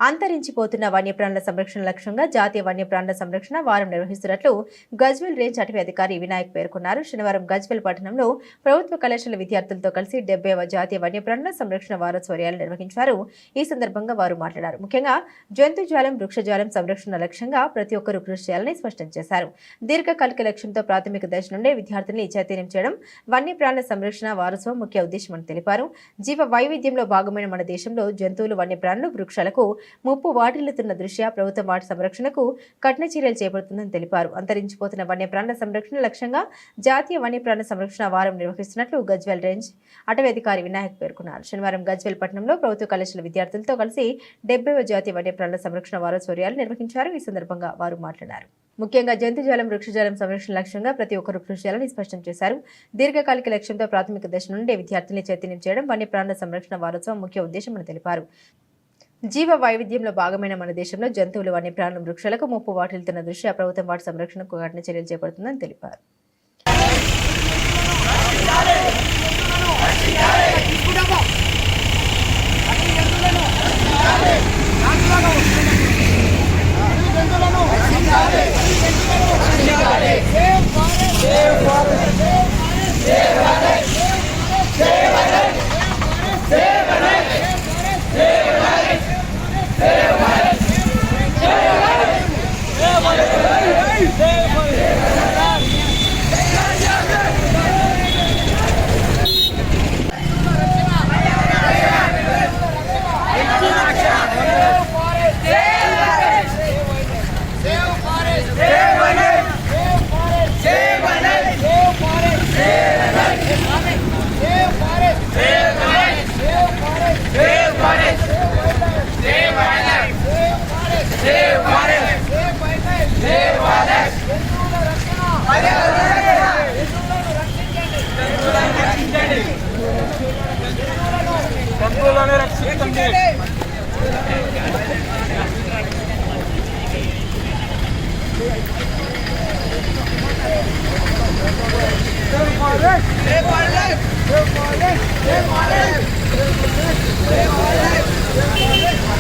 అంతరించిపోతున్న వన్యప్రాణుల సంరక్షణ లక్ష్యంగా జాతీయ వన్యప్రాణుల సంరక్షణ వారం నిర్వహిస్తున్నట్లు గజ్వేల్ రేంజ్ అటవీ అధికారి వినాయక్ పేర్కొన్నారు. శనివారం గజ్వేల్ పట్టణంలో ప్రభుత్వ కళాశాల విద్యార్థులతో కలిసి 70వ జాతీయ వన్యప్రాణుల సంరక్షణ వారోత్సవాలు నిర్వహించారు. ఈ సందర్భంగా వారు మాట్లాడారు. ముఖ్యంగా జంతుజాలం, వృక్షజాలం సంరక్షణ లక్ష్యంగా ప్రతి ఒక్కరూ కృషి చేయాలని స్పష్టం చేశారు. దీర్ఘకాలిక లక్ష్యంతో ప్రాథమిక దశ నుండే విద్యార్థుల్ని చైతన్యం చేయడం వన్యప్రాణుల సంరక్షణ వారోత్సవం ముఖ్య ఉద్దేశమని తెలిపారు. జీవ వైవిధ్యంలో భాగమైన మన దేశంలో జంతువులు, వన్యప్రాణులు, వృక్షాలకు ముప్పు వాటిల్లుతున్న దృష్ట్యా ప్రభుత్వం వాటి సంరక్షణకు కఠిన చర్యలు చేపడుతుందని తెలిపారు. అంతరించిపోతున్న వన్యప్రాణుల సంరక్షణ లక్ష్యంగా జాతీయ వన్యప్రాణుల సంరక్షణ వారం నిర్వహిస్తున్నట్లు గజ్వేల్ రేంజ్ అటవీ అధికారి వినాయక్ పేర్కొన్నారు. శనివారం గజ్వేల్ పట్టణంలో ప్రభుత్వ కళాశాల విద్యార్థులతో కలిసి 70వ జాతీయ వన్యప్రాణుల సంరక్షణ వారోత్సవాలు నిర్వహించారు. ఈ సందర్భంగా వారు మాట్లాడారు. ముఖ్యంగా జంతుజాలం, వృక్షజాలం సంరక్షణ లక్ష్యంగా ప్రతి ఒక్కరూ కృషి చేయాలని స్పష్టం చేశారు. దీర్ఘకాలిక లక్ష్యంతో ప్రాథమిక దశ నుండి విద్యార్థుల్ని చైతన్యం చేయడం వన్యప్రాణుల సంరక్షణ వారోత్సవం ముఖ్య ఉద్దేశమని తెలిపారు. జీవ వైవిధ్యంలో భాగమైన మన దేశంలో జంతువులు, వన్యప్రాణులు, వృక్షాలకు ముప్పు వాటిల్తున్న దృష్ట్యా ప్రభుత్వం వాటి సంరక్షణకు కఠిన చర్యలు చేపడుతుందని తెలిపారు. Save